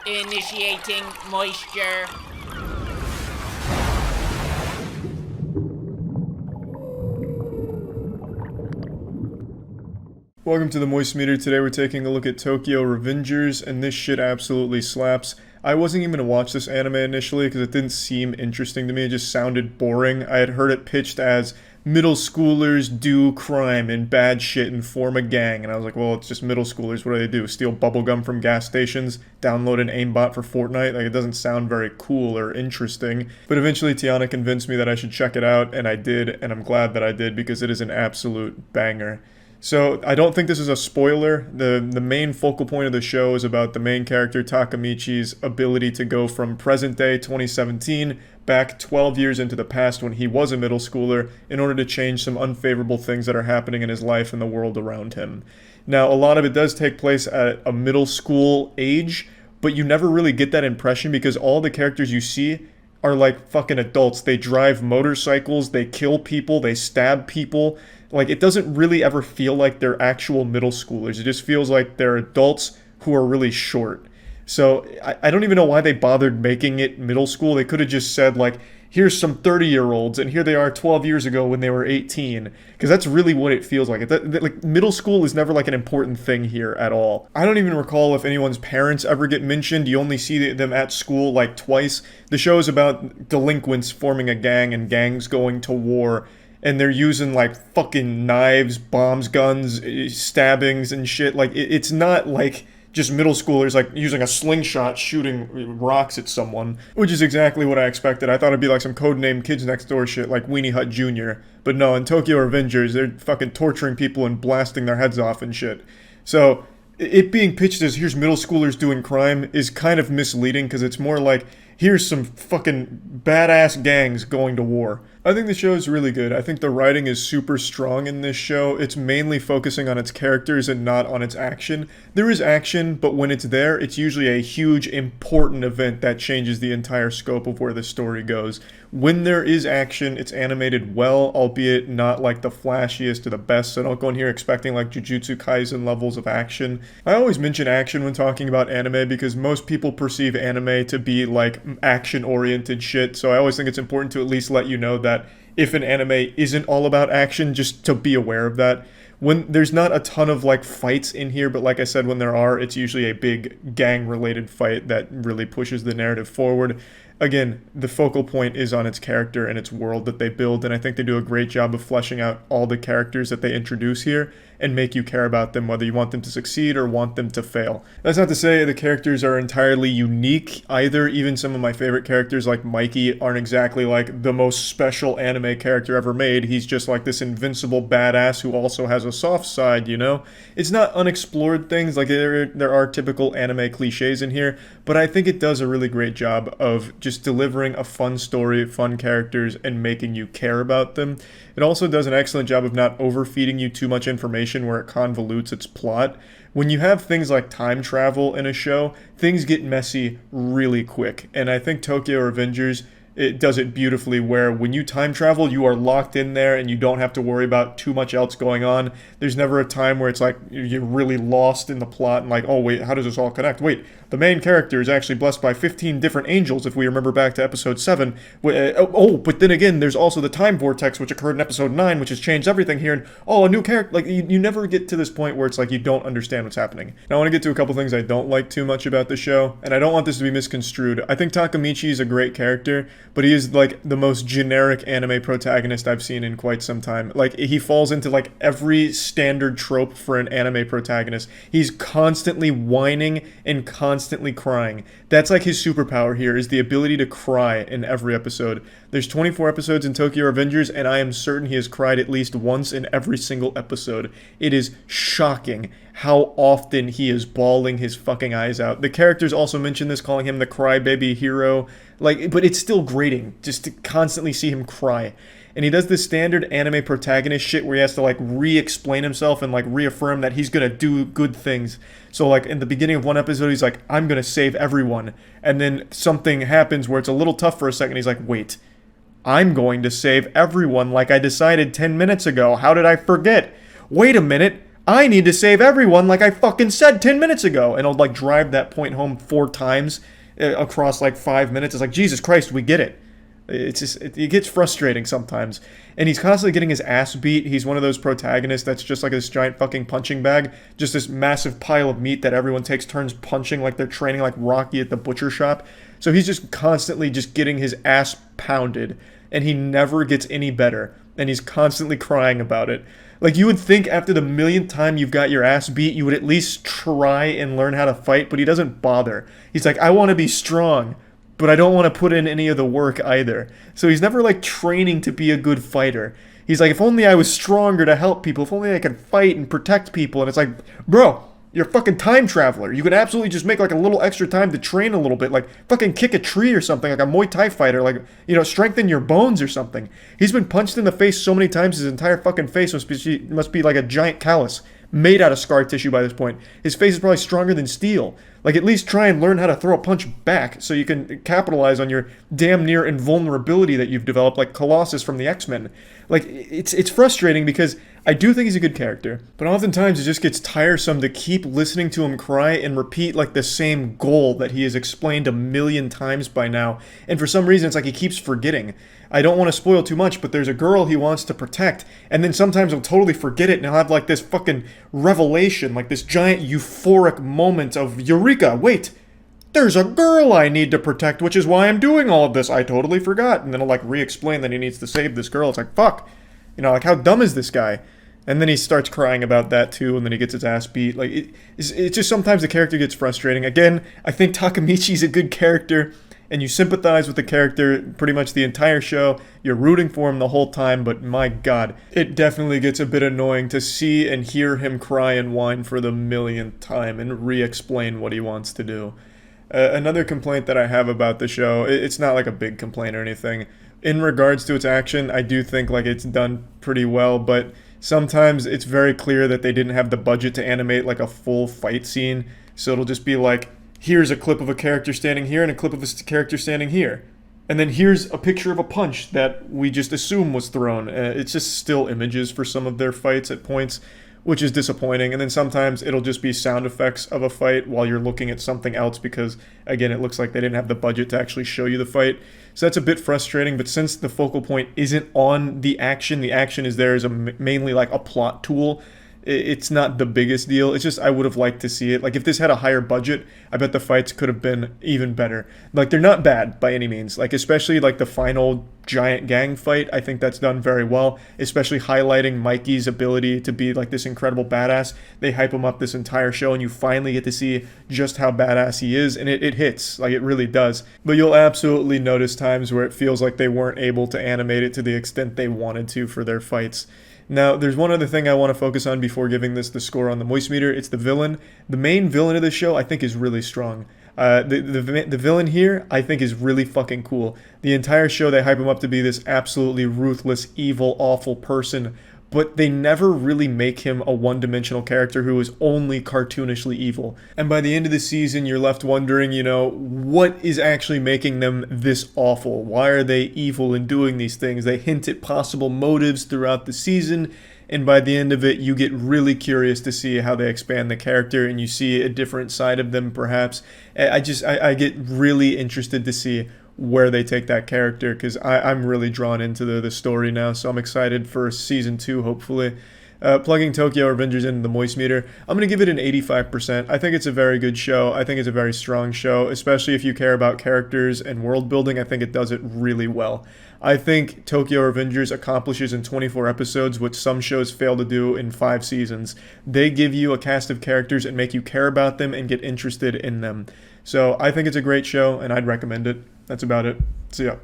Initiating moisture. Welcome to the Moist Meter. Today we're taking a look at Tokyo Revengers, and this shit absolutely slaps. I wasn't even going to watch this anime initially because it didn't seem interesting to me. It just sounded boring. I had heard it pitched as middle schoolers do crime and bad shit and form a gang, and I was like, well, it's just middle schoolers. What do? Steal bubblegum from gas stations? Download an aimbot for Fortnite? Like, it doesn't sound very cool or interesting. But eventually Tiana convinced me that I should check it out, and I did, and I'm glad that I did because it is an absolute banger. So, I don't think this is a spoiler. The main focal point of the show is about the main character, Takamichi's ability to go from present day 2017 back 12 years into the past when he was a middle schooler in order to change some unfavorable things that are happening in his life and the world around him. Now, a lot of it does take place at a middle school age, but you never really get that impression because all the characters you see are like fucking adults. They drive motorcycles, they kill people, they stab people. Like, it doesn't really ever feel like they're actual middle schoolers. It just feels like they're adults who are really short. So, I don't even know why they bothered making it middle school. They could have just said, like, here's some 30-year-olds, and here they are 12 years ago when they were 18. Because that's really what it feels like. Like, middle school is never, like, an important thing here at all. I don't even recall if anyone's parents ever get mentioned. You only see them at school, like, twice. The show is about delinquents forming a gang and gangs going to war. And they're using, like, fucking knives, bombs, guns, stabbings, and shit. Like, it's not, like, just middle schoolers, like, using a slingshot shooting rocks at someone. Which is exactly what I expected. I thought it'd be, like, some codename Kids Next Door shit, like Weenie Hut Jr. But no, in Tokyo Revengers, they're fucking torturing people and blasting their heads off and shit. So, it being pitched as, here's middle schoolers doing crime, is kind of misleading, because it's more like, here's some fucking badass gangs going to war. I think the show is really good. I think the writing is super strong in this show. It's mainly focusing on its characters and not on its action. There is action, but when it's there, it's usually a huge, important event that changes the entire scope of where the story goes. When there is action, it's animated well, albeit not like the flashiest or the best, so don't go in here expecting like Jujutsu Kaisen levels of action. I always mention action when talking about anime because most people perceive anime to be like action-oriented shit, so I always think it's important to at least let you know that if an anime isn't all about action, just to be aware of that. When there's not a ton of like fights in here, but like I said, when there are, it's usually a big gang-related fight that really pushes the narrative forward. Again, the focal point is on its character and its world that they build, and I think they do a great job of fleshing out all the characters that they introduce here and make you care about them, whether you want them to succeed or want them to fail. That's not to say the characters are entirely unique either. Even some of my favorite characters like Mikey aren't exactly like the most special anime character ever made. He's just like this invincible badass who also has a soft side, you know? It's not unexplored things, like there are typical anime cliches in here, but I think it does a really great job of just delivering a fun story, fun characters, and making you care about them. It also does an excellent job of not overfeeding you too much information where it convolutes its plot. When you have things like time travel in a show, things get messy really quick, and I think Tokyo Revengers, it does it beautifully where when you time travel, you are locked in there and you don't have to worry about too much else going on. There's never a time where it's like you're really lost in the plot and like, oh wait, how does this all connect? Wait, the main character is actually blessed by 15 different angels if we remember back to episode 7. But then again, there's also the time vortex which occurred in episode 9 which has changed everything here, and a new character. Like, you never get to this point where it's like you don't understand what's happening. Now I want to get to a couple things I don't like too much about the show, and I don't want this to be misconstrued. I think Takamichi is a great character, but he is like the most generic anime protagonist I've seen in quite some time. Like, he falls into like every standard trope for an anime protagonist. He's constantly whining and constantly crying. That's like his superpower here, is the ability to cry in every episode. There's 24 episodes in Tokyo Revengers, and I am certain he has cried at least once in every single episode. It is shocking how often he is bawling his fucking eyes out. The characters also mention this, calling him the crybaby hero. Like, but it's still grating just to constantly see him cry. And he does this standard anime protagonist shit where he has to like re-explain himself and like reaffirm that he's gonna do good things. So like in the beginning of one episode, he's like, I'm gonna save everyone. And then something happens where it's a little tough for a second. He's like, wait, I'm going to save everyone like I decided 10 minutes ago. How did I forget? Wait a minute. I need to save everyone like I fucking said 10 minutes ago. And I'll like drive that point home 4 times across like 5 minutes. It's like, Jesus Christ, we get it. It's just, it gets frustrating sometimes. And he's constantly getting his ass beat. He's one of those protagonists that's just like this giant fucking punching bag. Just this massive pile of meat that everyone takes turns punching like they're training like Rocky at the butcher shop. So he's just constantly just getting his ass pounded. And he never gets any better. And he's constantly crying about it. Like, you would think after the millionth time you've got your ass beat, you would at least try and learn how to fight, but he doesn't bother. He's like, I want to be strong, but I don't want to put in any of the work either. So he's never, like, training to be a good fighter. He's like, if only I was stronger to help people, if only I could fight and protect people. And it's like, bro, you're a fucking time traveler. You could absolutely just make, like, a little extra time to train a little bit. Like, fucking kick a tree or something, like a Muay Thai fighter. Like, you know, strengthen your bones or something. He's been punched in the face so many times, his entire fucking face must be like a giant callus made out of scar tissue by this point. His face is probably stronger than steel. Like, at least try and learn how to throw a punch back so you can capitalize on your damn near invulnerability that you've developed, like Colossus from the X-Men. Like, it's frustrating because I do think he's a good character, but oftentimes it just gets tiresome to keep listening to him cry and repeat, like, the same goal that he has explained 1,000,000 times by now, and for some reason it's like he keeps forgetting. I don't want to spoil too much, but there's a girl he wants to protect, and then sometimes he'll totally forget it, and he'll have, like, this fucking revelation, like this giant euphoric moment of, Eureka, wait! There's a girl I need to protect, which is why I'm doing all of this. I totally forgot. And then he'll, like, re-explain that he needs to save this girl. It's like, fuck. You know, like, how dumb is this guy? And then he starts crying about that, too, and then he gets his ass beat. Like, it's just sometimes the character gets frustrating. Again, I think Takamichi's a good character, and you sympathize with the character pretty much the entire show. You're rooting for him the whole time, but my god, it definitely gets a bit annoying to see and hear him cry and whine for the millionth time and re-explain what he wants to do. Another complaint that I have about the show, it's not like a big complaint or anything. In regards to its action, I do think like it's done pretty well, but sometimes it's very clear that they didn't have the budget to animate like a full fight scene, so it'll just be like, here's a clip of a character standing here and a clip of a character standing here. And then here's a picture of a punch that we just assume was thrown. It's just still images for some of their fights at points, which is disappointing. And then sometimes it'll just be sound effects of a fight while you're looking at something else because, again, it looks like they didn't have the budget to actually show you the fight. So that's a bit frustrating, but since the focal point isn't on the action is there as mainly like a plot tool, it's not the biggest deal. It's just I would have liked to see it. Like, if this had a higher budget, I bet the fights could have been even better. Like, they're not bad by any means. Like, especially like the final giant gang fight, I think that's done very well, especially highlighting Mikey's ability to be like this incredible badass. They hype him up this entire show and you finally get to see just how badass he is, and it hits, like it really does. But you'll absolutely notice times where it feels like they weren't able to animate it to the extent they wanted to for their fights. Now, there's one other thing I want to focus on before giving this the score on the Moist Meter. It's the villain. The main villain of the show, I think, is really strong. The villain here, I think, is really fucking cool. The entire show, they hype him up to be this absolutely ruthless, evil, awful person, but they never really make him a one-dimensional character who is only cartoonishly evil. And by the end of the season, you're left wondering, you know, what is actually making them this awful? Why are they evil in doing these things? They hint at possible motives throughout the season, and by the end of it, you get really curious to see how they expand the character, and you see a different side of them, perhaps. I get really interested to see where they take that character, because I'm really drawn into the story now, so I'm excited for season 2, hopefully. Plugging Tokyo Revengers into the Moist Meter, I'm going to give it an 85%. I think it's a very good show. I think it's a very strong show, especially if you care about characters and world building. I think it does it really well. I think Tokyo Revengers accomplishes in 24 episodes what some shows fail to do in 5 seasons. They give you a cast of characters and make you care about them and get interested in them. So I think it's a great show, and I'd recommend it. That's about it. See ya.